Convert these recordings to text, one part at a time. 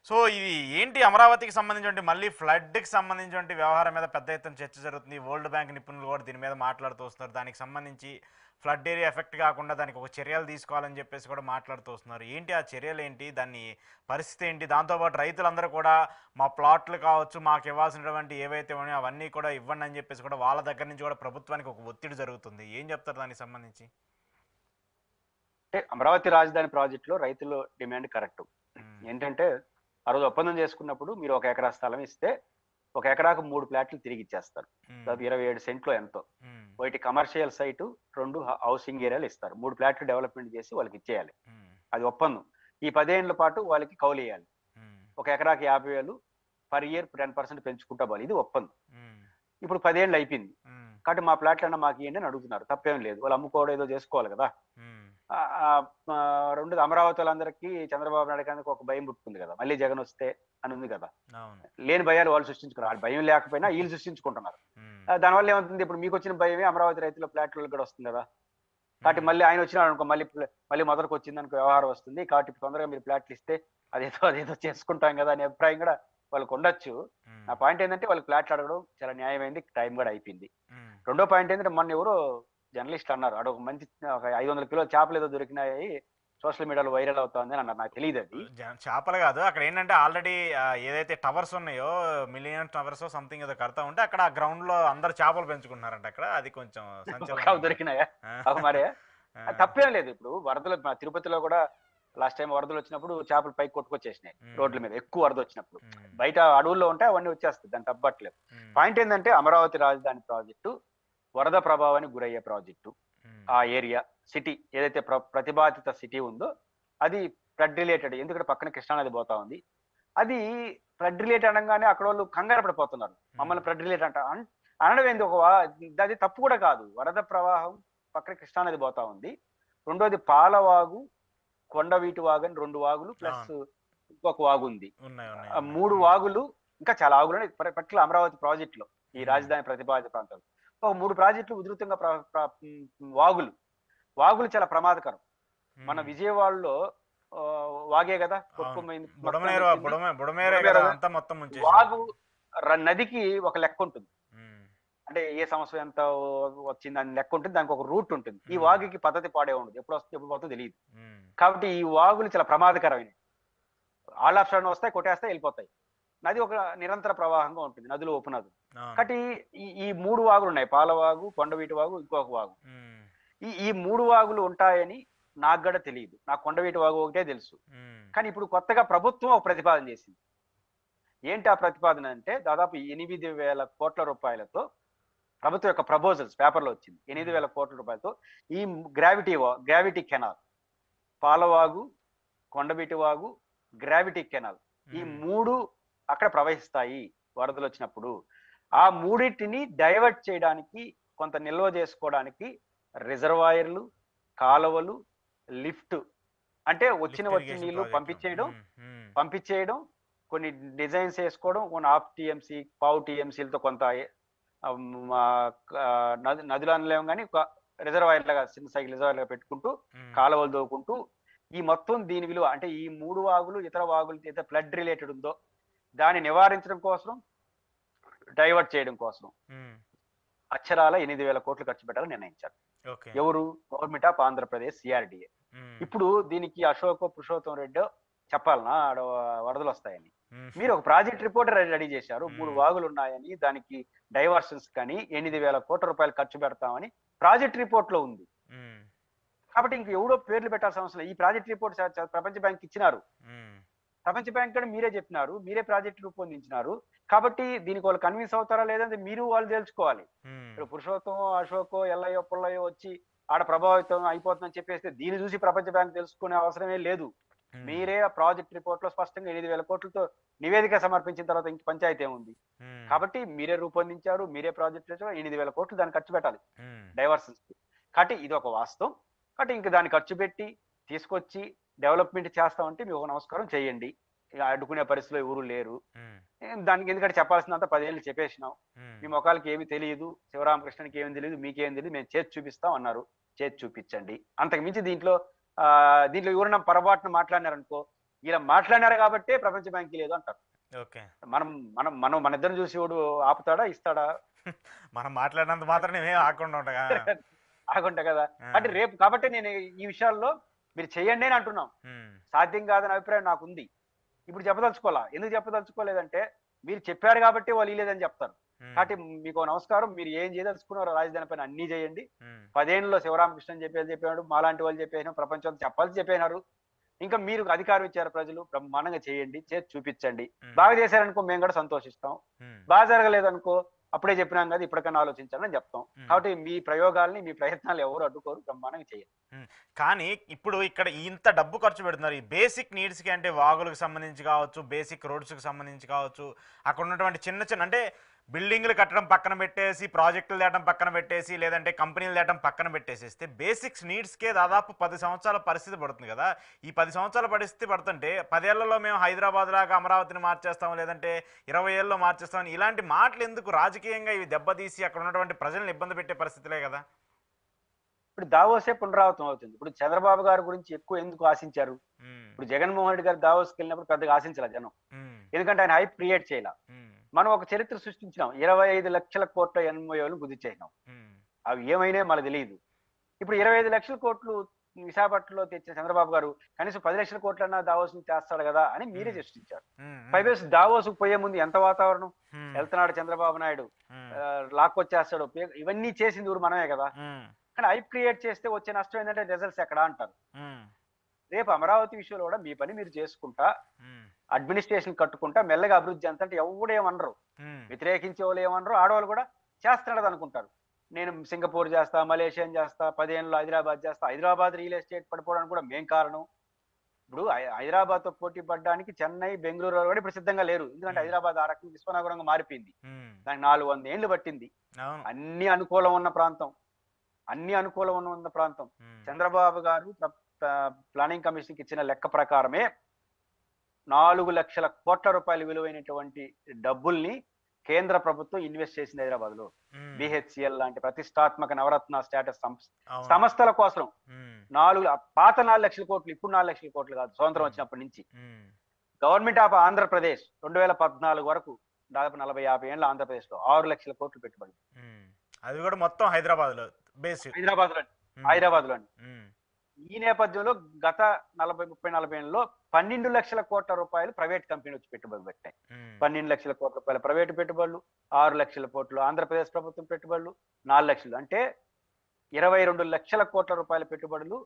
So ఇది ఏంటి అమరావతికి సంబంధించి మళ్ళీ ఫ్లడ్కి సంబంధించిన వ్యవహారం మీద పెద్ద ఎత్తున చర్చ జరుగుతుంది. వరల్డ్ బ్యాంక్ నిపుణులు కూడా దీని మీద మాట్లాడుతూ వస్తున్నారు. దానికి సంబంధించి ఫ్లడ్ ఏరియా ఎఫెక్ట్ కాకుండా దానికి ఒక చర్యలు తీసుకోవాలని చెప్పేసి కూడా మాట్లాడుతూ వస్తున్నారు. ఏంటి ఆ చర్యలు ఏంటి, దాన్ని పరిస్థితి ఏంటి? దాంతోపాటు రైతులందరూ కూడా మా ప్లాట్లు కావచ్చు, మాకు ఇవ్వాల్సినటువంటి ఏవైతే ఉన్నాయో అవన్నీ కూడా ఇవ్వండి అని చెప్పేసి కూడా వాళ్ళ దగ్గర నుంచి కూడా ప్రభుత్వానికి ఒక ఒత్తిడి జరుగుతుంది. ఏం చెప్తారు దానికి సంబంధించి? అంటే అమరావతి రాజధాని ప్రాజెక్టులో రైతుల డిమాండ్ కరెక్ట్. ఏంటంటే ఆ రోజు ఒప్పందం చేసుకున్నప్పుడు మీరు 1 ఎకరా స్థలం ఇస్తే 1 ఎకరాకు 3 ప్లాట్లు తిరిగి ఇచ్చేస్తారు. దాదాపు 27 సెంట్లో ఎంతో. ఒకటి కమర్షియల్ సైటు, 2 హౌసింగ్ ఏరియాలు ఇస్తారు. 3 ప్లాట్లు డెవలప్మెంట్ చేసి వాళ్ళకి ఇచ్చేయాలి. అది ఒప్పందం. ఈ 10 ఏళ్ల పాటు వాళ్ళకి కౌలు వేయాలి. 1 ఎకరాకి 50,000 పర్ ఇయర్ 10% పెంచుకుంటా పోవాలి. ఇది ఒప్పందం. ఇప్పుడు 10 ఏళ్ళు అయిపోయింది కాబట్టి మా ప్లాట్లు అన్నా మాకు ఇవ్వండి అని అడుగుతున్నారు. తప్పేం లేదు, వాళ్ళు అమ్ముకోవడం ఏదో చేసుకోవాలి కదా. రెండు అమరావతి వాళ్ళందరికీ చంద్రబాబు నాయుడు గారికి ఒక భయం పుట్టుకుంది కదా, మళ్ళీ జగన్ వస్తే అని ఉంది కదా. లేని భయాలు వాళ్ళు సృష్టించుకున్నారు. వాళ్ళు భయం లేకపోయినా వీళ్ళు సృష్టించుకుంటున్నారు. దానివల్ల ఏమవుతుంది, ఇప్పుడు మీకు వచ్చిన భయమే అమరావతి రైతుల ఫ్లాట్లకు కూడా వస్తుంది కదా. కాబట్టి మళ్ళీ ఆయన వచ్చినాడు అనుకో, మళ్ళీ మొదటికి వచ్చింది అనుకో వ్యవహారం వస్తుంది. కాబట్టి తొందరగా మీరు ఫ్లాట్లు ఇస్తే అదేదో చేసుకుంటాం కదా అనే అభిప్రాయం కూడా వాళ్ళకు ఉండొచ్చు. నా పాయింట్ ఏంటంటే వాళ్ళకి ఫ్లాట్లు అడగడం చాలా న్యాయమైంది, టైం కూడా అయిపోయింది. రెండో పాయింట్ ఏంటంటే మొన్న ఎవరో జర్నలిస్ట్ అన్నారు, అక్కడ ఒక మంచి 500 కిలోల చేపలు ఏదో దొరికినాయి సోషల్ మీడియాలో వైరల్ అవుతుంది అని అన్నారు. నాకు తెలియదు అది చేపలు కాదు. అక్కడ ఏంటంటే ఆల్రెడీ ఏదైతే టవర్స్ ఉన్నాయో, మిలియన్ టవర్స్ సంథింగ్ ఏదో కడతా ఉంటే అక్కడ గ్రౌండ్ లో అందరు చేపలు పెంచుకుంటున్నారంట. అక్కడ అది కొంచెం దొరికినాయా మరే తప్పేం లేదు. ఇప్పుడు వరదలు తిరుపతిలో కూడా లాస్ట్ టైం వరదలు వచ్చినప్పుడు చేపలు పైకి కొట్టుకొచ్చేసినాయి రోడ్ల మీద. ఎక్కువ వరద వచ్చినప్పుడు బయట అడవుల్లో ఉంటే అవన్నీ వచ్చేస్తాయి, దాన్ని తప్పట్లేదు. పాయింట్ ఏంటంటే అమరావతి రాజధాని ప్రాజెక్టు వరద ప్రభావానికి గురయ్యే ప్రాజెక్టు. ఆ ఏరియా సిటీ ఏదైతే ప్రతిపాదిత సిటీ ఉందో అది ఫ్లడ్ రిలేటెడ్. ఎందుకంటే పక్కన కృష్ణానది పోతా ఉంది. అది ఫ్లడ్ రిలేటెడ్ అనగానే అక్కడ వాళ్ళు కంగారు పడిపోతున్నారు. మమ్మల్ని ఫ్లడ్ రిలేటెడ్ అనడం ఏంది, అది తప్పు కూడా కాదు. వరద ప్రవాహం పక్కన కృష్ణానది పోతా ఉంది. రెండోది పాలవాగు, కొండవీటి వాగు అని 2 వాగులు ప్లస్ ఇంకొక వాగు ఉంది. 3 వాగులు, ఇంకా చాలా వాగులు పర్టికులర్ అమరావతి ప్రాజెక్ట్ లో, ఈ రాజధాని ప్రతిపాదిత ప్రాంతంలో ఒక 3 ప్రాజెక్టులు ఉధృతంగా వాగులు చాలా ప్రమాదకరం. మన విజయవాడలో వాగే కదా వాగు నదికి ఒక లెక్క ఉంటుంది. అంటే ఏ సంవత్సరం ఎంత వచ్చింది అని లెక్క ఉంటుంది, దానికి ఒక రూట్ ఉంటుంది. ఈ వాగుకి పద్ధతి పాడే ఉండదు, ఎప్పుడు వస్తుంది ఎప్పుడు పోతుందో తెలియదు. కాబట్టి ఈ వాగులు చాలా ప్రమాదకరమైనవి. ఆల్ ఆఫ్ సడన్ వస్తాయి, కొట్టేస్తాయి, వెళ్ళిపోతాయి. నది ఒక నిరంతర ప్రవాహంగా ఉంటుంది, నదులు ఉపనదులు. కాబట్టి ఈ 3 వాగులు ఉన్నాయి, పాలవాగు, కొండవీటి వాగు, ఇంకొక వాగు. ఈ 3 వాగులు ఉంటాయని నాకు కూడా తెలియదు. నాకు కొండవీటి వాగు ఒకటే తెలుసు. కానీ ఇప్పుడు కొత్తగా ప్రభుత్వం ఒక ప్రతిపాదన చేసింది. ఏంటి ఆ ప్రతిపాదన అంటే, దాదాపు 8,000 కోట్ల రూపాయలతో ప్రభుత్వం యొక్క ప్రపోజల్స్ పేపర్లో వచ్చింది. 8,000 కోట్ల రూపాయలతో ఈ gravity canal, Palavagu, Kondaveeti Vagu, gravity canal, ఈ 3 అక్కడ ప్రవహిస్తాయి వరదలు వచ్చినప్పుడు. ఆ 3టిని డైవర్ట్ చేయడానికి, కొంత నిల్వ చేసుకోవడానికి రిజర్వాయర్లు, కాలువలు, లిఫ్ట్, అంటే వచ్చిన నీళ్లు పంపించేయడం, కొన్ని డిజైన్స్ వేసుకోవడం, కొన్ని ½ టీఎంసీ, పావు టీఎంసీలతో కొంత నదులు అనలేము కానీ ఒక రిజర్వాయర్ లాగా, చిన్న సైకిల్ రిజర్వాయర్ లాగా పెట్టుకుంటూ కాలువలు దోకుంటూ ఈ మొత్తం దీని విలువ అంటే ఈ 3 వాగులు ఇతర వాగులు అయితే ఫ్లడ్ రిలేటెడ్ ఉందో దాన్ని నివారించడం కోసం, డైవర్ట్ చేయడం కోసం అక్షరాల 8,000 కోట్లు ఖర్చు పెట్టాలని నిర్ణయించారు. ఎవరు? Government of Andhra Pradesh, CRDA. ఇప్పుడు దీనికి అశోక్ పురుషోత్తం రెడ్డి చెప్పాలనా వరదలు వస్తాయని? మీరు ఒక ప్రాజెక్ట్ రిపోర్ట్ రెడీ చేశారు, 3 వాగులు ఉన్నాయని, దానికి డైవర్షన్స్ కానీ 8,000 కోట్ల రూపాయలు ఖర్చు పెడతామని ప్రాజెక్ట్ రిపోర్ట్ లో ఉంది. కాబట్టి ఇంక ఎవడో పేర్లు పెట్టాల్సిన అవసరం లేదు. ఈ ప్రాజెక్ట్ రిపోర్ట్ ప్రపంచ బ్యాంక్ ఇచ్చినారు. ప్రపంచ బ్యాంక్ కూడా మీరే చెప్పినారు, మీరే ప్రాజెక్ట్ రూపొందించినారు. కాబట్టి దీనికి వాళ్ళు కన్విన్స్ అవుతారా లేదంటే మీరు వాళ్ళు తెలుసుకోవాలి. ఇప్పుడు పురుషోత్తం, అశోక్, ఎల్లయ్యో పుల్లయ్యో వచ్చి ఆడ ప్రభావితం అయిపోతుందని చెప్పేస్తే దీన్ని చూసి ప్రపంచ బ్యాంక్ తెలుసుకునే అవసరమే లేదు. మీరే ఆ ప్రాజెక్ట్ రిపోర్ట్ లో స్పష్టంగా 8,000 కోట్లతో నివేదిక సమర్పించిన తర్వాత ఇంక పంచాయతీ ఏముంది? కాబట్టి మీరే రూపొందించారు, మీరే ప్రాజెక్ట్ చేశారు, 8,000 కోట్లు దాన్ని ఖర్చు పెట్టాలి డైవర్షన్స్ కి. కాబట్టి ఇది ఒక వాస్తవం. కాబట్టి ఇంక దాన్ని ఖర్చు పెట్టి తీసుకొచ్చి డెవలప్మెంట్ చేస్తామంటే మీకు ఒక నమస్కారం చేయండి. ఇక అడ్డుకునే పరిస్థితిలో ఎవరు లేరు. దానికి ఎందుకంటే చెప్పాల్సినంత 10 ఏళ్ళు చెప్పేసినాం. మీ మొఖాలకి ఏమి తెలియదు, శివరామకృష్ణకి ఏమి తెలియదు, మీకేం తెలియదు, మేము చేతి చూపిస్తాం అన్నారు. చేతి చూపించండి. అంతకు మించి దీంట్లో ఎవరైనా పొరపాటున మాట్లాడినారనుకో, ఇలా మాట్లాడినారు కాబట్టే ప్రపంచ బ్యాంక్ లేదు అంటారు. ఓకే. మనం మనం మనం మన ఇద్దరిని చూసి వాడు ఆపుతాడా, ఇస్తాడా? మనం మాట్లాడినంత మాత్రం నేనేం ఆగకుండా ఉంటాగా. ఆగుంటా కదా. ఆ! అంటే రేపు కాబట్టి నేను ఈ విషయాల్లో మీరు చేయండి అని అంటున్నాం. హ్మ్. సాధ్యం కాదనే అభిప్రాయం నాకుంది. ఇప్పుడు చెప్పదలుచుకోవాలా. ఎందుకు చెప్పదలుచుకోలేదంటే మీరు చెప్పారు కాబట్టి వాళ్ళు ఇయ్యలేదని చెప్తారు. హ్మ్. కాబట్టి మీకో నమస్కారం. మీరు ఏం చేయదలుచుకున్నారో రాజధాని పైన అన్నీ చేయండి. హ్మ్. 10 ఏళ్లలో శివరామకృష్ణన్ చెప్పాడు. మాలాంటి వాళ్ళు చెప్పేసినాం. ప్రపంచం చెప్పాల్సి చెప్పేసినారు. ఇంకా మీరు అధికారం ఇచ్చారు ప్రజలు. బ్రహ్మాండంగా చేయండి. చేసి చూపించండి. హ్మ్. బాగా చేశారనుకో మేము కూడా సంతోషిస్తాం. హ్మ్. బాగా జరగలేదనుకో అప్పుడే చెప్పినాం కదా ఇప్పటికన్నా ఆలోచించండి అని చెప్తాం. హ్మ్. కాబట్టి మీ ప్రయోగాల్ని, మీ ప్రయత్నాలు ఎవరు అడ్డుకోరు. బ్రహ్మాండంగా చేయండి. హ్మ్. కానీ ఇప్పుడు ఇక్కడ ఇంత డబ్బు ఖర్చు పెడుతున్నారు. ఈ బేసిక్ నీడ్స్‌కి అంటే వాగులకు సంబంధించి కావచ్చు, బేసిక్ రోడ్స్‌కి సంబంధించి కావచ్చు, అక్కడ ఉన్నటువంటి చిన్న చిన్న అంటే బిల్డింగ్‌లు కట్టడం పక్కన పెట్టేసి, ప్రాజెక్టులు తేవడం పక్కన పెట్టేసి, లేదంటే కంపెనీలు తేవడం పక్కన పెట్టేసేస్తే బేసిక్స్ నీడ్స్‌కే దాదాపు 10 సంవత్సరాల పరిస్థితి పడుతుంది కదా! ఈ 10 సంవత్సరాల పరిస్థితి పడుతుంటే 10 ఏళ్లలో మేము హైదరాబాద్ లాగా అమరావతిని మార్చేస్తాం, లేదంటే 20 ఏళ్లలో మార్చేస్తాం ఇలాంటి మాటలు ఎందుకు రాజకీయంగా ఇవి దెబ్బతీసి అక్కడ ఉన్నటువంటి ప్రజల్ని ఇబ్బంది పెట్టే పరిస్థితులే కదా! ఇప్పుడు దావోసే పునరావృతం అవుతుంది. ఇప్పుడు చంద్రబాబు గారి గురించి ఎక్కువ ఎందుకు ఆశించారు? హ్మ్. ఇప్పుడు జగన్మోహన్ రెడ్డి గారు దావోస్‌కి వెళ్ళినప్పుడు పెద్దగా ఆశించలా జనం. హ్మ్. ఎందుకంటే ఆయన హైప్ క్రియేట్ చేయలా. హ్మ్. మనం ఒక చరిత్ర సృష్టించినాం. 25 లక్షల కోట్ల ఎన్‌ఓఏలు కుదిర్చేసినాం. హ్మ్. అవి ఏమైనాయో మనకు తెలీదు. ఇప్పుడు 25 లక్షల కోట్లు విశాఖపట్నంలో తెచ్చిన చంద్రబాబు గారు కనీసం 10 లక్షల కోట్లన్నా దావోస్ నుంచి తెస్తాడు కదా అని మీరే హ్మ్. సృష్టించారు. హ్మ్. హ్మ్. పైగా దావోస్‌కు పోయే ముందు ఎంత వాతావరణం? హ్మ్. వెళ్తున్నాడు చంద్రబాబు నాయుడు. హ్మ్. లాక్కొచ్చేస్తాడు. ఇవన్నీ చేసింది ఎవరు? మనమే కదా. హ్మ్. కానీ హైప్ క్రియేట్ చేస్తే వచ్చే నష్టం ఏంటంటే రిజల్ట్స్ ఎక్కడా అంటారు. హ్మ్. రేపు అమరావతి విషయంలో కూడా మీ పని మీరు చేసుకుంటా, హ్మ్. అడ్మినిస్ట్రేషన్ కట్టుకుంటా మెల్లగా అభివృద్ధి చెందుతుంటే ఎవడేమనరు. హ్మ్. వ్యతిరేకించే వాళ్ళు ఏమనరు. ఆడవాళ్ళు కూడా చేస్తున్నాడు అనుకుంటారు. నేను సింగపూర్ చేస్తా, మలేషియా చేస్తా, 10 ఏళ్ళలో హైదరాబాద్ చేస్తా. హైదరాబాద్ రియల్ ఎస్టేట్ పడిపోవడానికి కూడా మేం కారణం. ఇప్పుడు హైదరాబాద్‌తో పోటీ పడడానికి చెన్నై, బెంగుళూరు కూడా ఇప్పుడు సిద్ధంగా లేరు. ఎందుకంటే హ్మ్. హైదరాబాద్ ఆ రకంగా విశ్వనగరంగా మారిపోయింది. హ్మ్. దానికి 400 ఏళ్ళు పట్టింది. అవును. అన్ని అనుకూలం ఉన్న ప్రాంతం. అన్ని అనుకూలం ఉన్న ప్రాంతం. హ్మ్. చంద్రబాబు గారు ప్లానింగ్ కమిషన్‌కి ఇచ్చిన లెక్క ప్రకారమే 4,00,000 కోట్ల విలువైనటువంటి డబ్బుల్ని కేంద్ర ప్రభుత్వం ఇన్వెస్ట్ చేసింది హైదరాబాద్‌లో. హ్మ్. బీహెచ్‌సీఎల్ లాంటి ప్రతిష్టాత్మక నవరత్న స్టేటస్ అవును. సంస్థల కోసం హ్మ్. పాత 4,00,000 కోట్లు ఇప్పుడు 4,00,000 కోట్లు కాదు. స్వతంత్రం హ్మ్. వచ్చినప్పటి నుంచి. హ్మ్. గవర్నమెంట్ ఆఫ్ ఆంధ్రప్రదేశ్ 2014 వరకు దాదాపు 40, 50 ఏళ్ల ఆంధ్రప్రదేశ్‌లో 6,00,000 కోట్లు పెట్టుబడి. హ్మ్. అది కూడా మొత్తం హైదరాబాద్‌లో బేస్. హైదరాబాద్‌లోని. హ్మ్. హైదరాబాద్‌లోని. హ్మ్. ఈ నేపథ్యంలో గత 40, 40 ఏళ్లలో 12,00,000 కోట్ల రూపాయలు ప్రైవేట్ కంపెనీలు వచ్చి పెట్టుబడి పెట్టాయి. హ్మ్. 12,00,000 కోట్ల రూపాయల ప్రైవేటు పెట్టుబడులు, 6,00,000 కోట్లు ఆంధ్రప్రదేశ్ ప్రభుత్వం పెట్టుబడులు, 4,00,000 అంటే 22,00,000 కోట్ల రూపాయల పెట్టుబడులు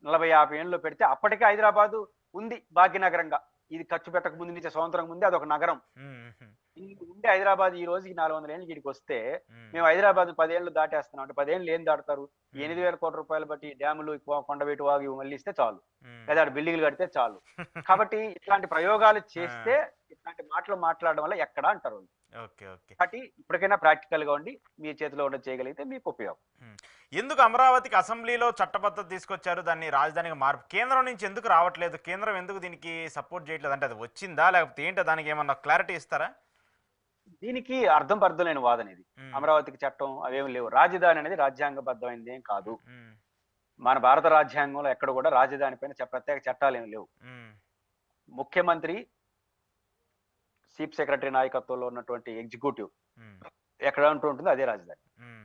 40, 50 ఏళ్లలో పెడితే అప్పటికే హైదరాబాదు ఉంది భాగ్యనగరంగా. ఇది ఖర్చు పెట్టక ముందు నుంచి స్వతంత్రం ముందే అదొక నగరం. హ్మ్. హ్మ్. ఇన్ని ఉండే హైదరాబాద్ ఈ రోజుకి 400 ఏళ్ళకి ఈడికొస్తే హ్మ్. మేము హైదరాబాద్ 10 ఏళ్ళు దాటేస్తున్నాం. అంటే 10 ఏళ్ళు ఏం దాటుతారు? ఈ హ్మ్. 8,000 కోట్ల రూపాయలు బట్టి డ్యాములు, కొండవీటి వాగు ఇవి మళ్ళిస్తే చాలు. హ్మ్. లేదా ఆడ బిల్డింగ్‌లు కడితే చాలు. కాబట్టి ఇట్లాంటి ప్రయోగాలు ఆ! చేస్తే ఇట్లాంటి మాటలు మాట్లాడడం వల్ల ఎక్కడా అంటారు వాళ్ళు. ఓకే. ఓకే. కాబట్టి ఇప్పటికైనా ప్రాక్టికల్‌గా ఉండి మీ చేతిలో ఉన్నది చేయగలిగితే మీకు ఉపయోగం. హ్మ్. ఎందుకు అమరావతికి అసెంబ్లీలో చట్టబద్ధత తీసుకొచ్చారు? దాన్ని రాజధానిగా కేంద్రం నుంచి ఎందుకు రావట్లేదు? కేంద్రం ఎందుకు దీనికి సపోర్ట్ చేయట్లేదు? అంటే అది వచ్చిందా? లేకపోతే ఏంటో దానికి ఏమన్నా క్లారిటీ ఇస్తారా? దీనికి అర్థం పర్థం లేని వాదన ఇది. హ్మ్. అమరావతికి చట్టం అవేమి లేవు. రాజధాని అనేది రాజ్యాంగబద్ధమైనది ఏం కాదు. హ్మ్. మన భారత రాజ్యాంగంలో ఎక్కడ కూడా రాజధాని పైన ప్రత్యేక చట్టాలేమి లేవు. హ్మ్. ముఖ్యమంత్రి, చీఫ్ సెక్రటరీ నాయకత్వంలో ఉన్నటువంటి ఎగ్జిక్యూటివ్ హ్మ్. ఎక్కడ అంటూ ఉంటుందో అదే రాజధాని. హ్మ్.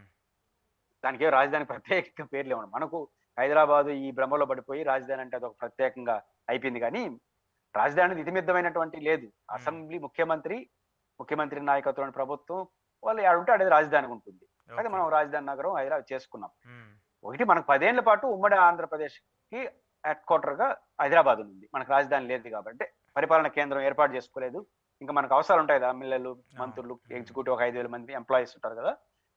దానికేం రాజధాని ప్రత్యేక పేర్లేముండవు. మనకు హైదరాబాదు ఈ భ్రమలో పడిపోయి రాజధాని అంటే అదొక ప్రత్యేకంగా అయిపోయింది గానీ, రాజధాని అనేది ఇతిమిద్దమైనటువంటి లేదు. హ్మ్. అసెంబ్లీ ముఖ్యమంత్రి నాయకత్వంలోని ప్రభుత్వం వాళ్ళు ఏడుంటే ఆడేది రాజధానిగా ఉంటుంది. అయితే ఓకే. మనం రాజధాని నగరం హైదరాబాద్ చేసుకున్నాం. హ్మ్. ఒకటి మనకు 10 ఏళ్ల పాటు ఉమ్మడి ఆంధ్రప్రదేశ్‌కి హెడ్ క్వార్టర్‌గా హైదరాబాద్ ఉంది. మనకు రాజధాని లేదు కాబట్టి పరిపాలన కేంద్రం ఏర్పాటు చేసుకోలేదు. ఇంకా మనకు అవసరాలు ఉంటాయి కదా! ఎమ్మెల్యేలు, అవును. మంత్రులు, హ్మ్. ఎగ్జిక్యూటివ్ ఒక 5,000 మంది ఎంప్లాయీస్ ఉంటారు కదా!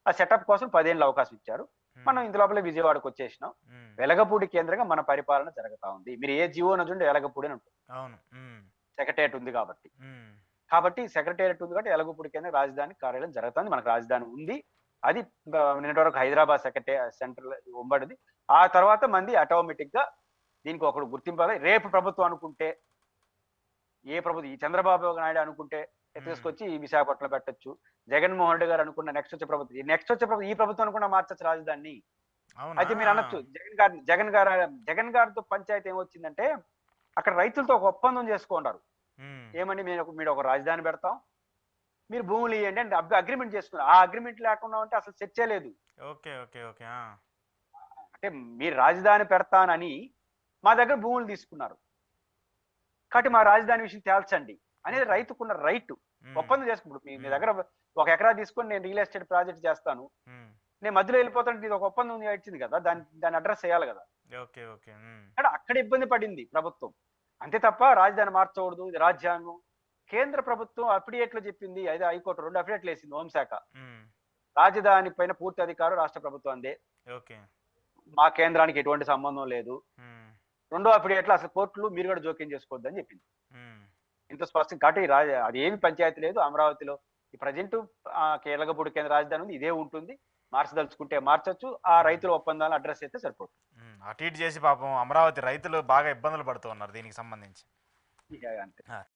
ఆ సెటప్ కోసం 10 ఏళ్ల అవకాశం ఇచ్చారు. హ్మ్. మనం ఇంత లోపలే విజయవాడకొచ్చేసినాం. హ్మ్. వెలగపూడి కేంద్రంగా మన పరిపాలన జరుగుతా ఉంది. మీరు ఏ జివోన చూడండి వెలగపూడి అని ఉంటుంది. అవును. హ్మ్. సెక్రటేరియట్ ఉంది కాబట్టి. హ్మ్. కాబట్టి సెక్రటేరియట్ ఉంది కాబట్టి వెలగపూడి కేంద్ర రాజధాని కార్యాలయం జరుగుతుంది. మనకు రాజధాని ఉంది. అది నిన్నటి వరకు హైదరాబాద్ సెంట్రల్ ఉమ్మడిది. ఆ తర్వాత మంది ఆటోమేటిక్‌గా దీనికి ఒకడు గుర్తింపాలి. రేపు ప్రభుత్వం అనుకుంటే ఈ చంద్రబాబు నాయుడు అనుకుంటే హ్మ్. తీసుకొచ్చి ఈ విశాఖపట్నంలో పెట్టొచ్చు. జగన్మోహన్ రెడ్డి గారు అనుకున్న నెక్స్ట్ వచ్చే ప్రభుత్వం ఈ ప్రభుత్వం అనుకున్న మార్చొచ్చు రాజధానిని. అవునా? అయితే మీరు అనొచ్చు జగన్ గారితో పంచాయతీ ఏమొచ్చిందంటే అక్కడ రైతులతో ఒక ఒప్పందం చేసుకున్నారు. ఉమ్, ఏమని మీరు ఒక రాజధాని పెడతాం, మీరు భూములు ఇవ్వండి అని అగ్రిమెంట్ చేసుకున్నారు. ఆ అగ్రిమెంట్ లేకుండా ఉంటే అసలు చర్చే లేదు. ఓకే ఓకే ఓకే అంటే మీరు రాజధాని పెడతానని మా దగ్గర భూములు తీసుకున్నారు, కాబట్టి మా రాజధాని విషయం తేల్చండి అనేది రైతుకున్న రైట్. ఒప్పందం చేసుకున్నప్పుడు మీ దగ్గర 1 ఎకరా తీసుకొని నేను రియల్ ఎస్టేట్ ప్రాజెక్ట్ చేస్తాను, నేను మధ్యలో వెళ్ళిపోతాను, ఇది ఒక ఒప్పందం ఇచ్చింది కదా, దాన్ని అడ్రస్ చేయాలి కదా. ఓకే ఓకే అంటే అక్కడ ఇబ్బంది పడింది ప్రభుత్వం, అంతే తప్ప రాజధాని మార్చకూడదు, ఇది రాజ్యాంగం. కేంద్ర ప్రభుత్వం అఫిడేట్లు చెప్పింది, అయితే హైకోర్టు 2 అఫిడేట్లు వేసింది హోంశాఖ. రాజధాని పైన పూర్తి అధికారం రాష్ట్ర ప్రభుత్వం అందే, ఓకే మా కేంద్రానికి ఎటువంటి సంబంధం లేదు. రెండో అఫిడేట్లు అసలు కోర్టులు మీరు కూడా జోక్యం చేసుకోవద్దు అని చెప్పింది. ఇంత స్పష్టం కాబట్టి అది ఏమి పంచాయతీ లేదు అమరావతిలో. ఈ ప్రజెంట్ కీలకపూడి కేంద్ర రాజధాని ఉంది, ఇదే ఉంటుంది. మార్చదలుచుకుంటే మార్చొచ్చు, ఆ రైతుల ఒప్పందాలను అడ్రస్ చేస్తే సరిపోతుంది. అటు ఇటు చేసి పాపం అమరావతి రైతులు బాగా ఇబ్బందులు పడుతూ ఉన్నారు దీనికి సంబంధించి. అంతే.